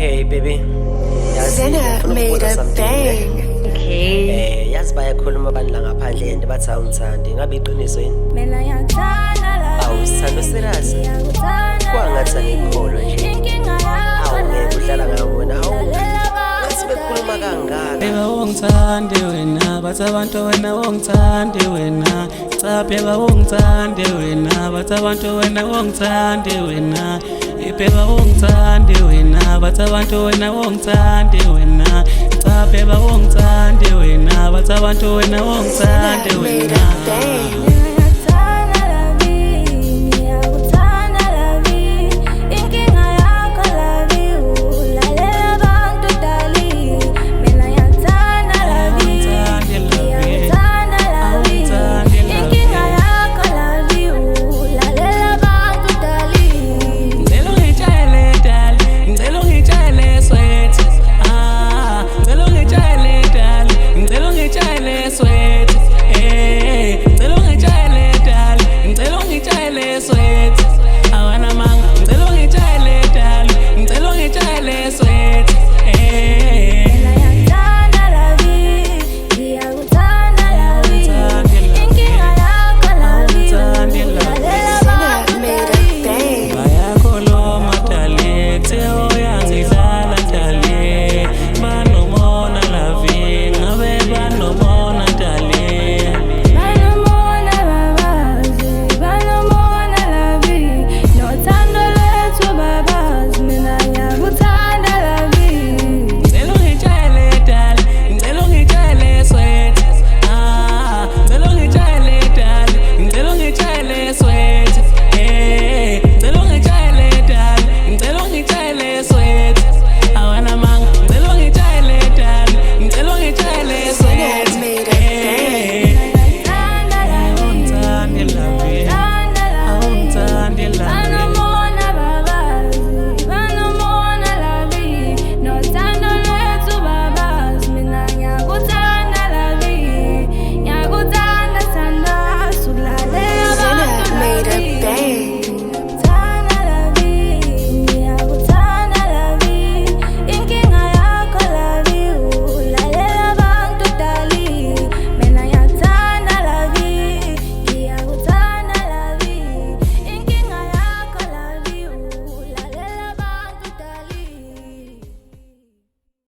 Hey baby, Zena made a bang. Okay. yazi bayakhuluma abantu la ngaphandle yena bathi awungithandi, ngabe iqiniso yini? Mina ngiyakuthala la. Awusithando serious? Kwangathi angikholwa nje. Awungeke udlala ngawona, ngathi bekhuluma kangaka. Beba ungithande wena, bathi abantu wena ungithande wena. Cha beba ungithande wena, bathi abantu wena ungithande wena. Beba ungithande wena, bathi abantu wena ungithande wena. Cha beba ungithande wena, bathi abantu wena ungithande Zena made a wena. bang.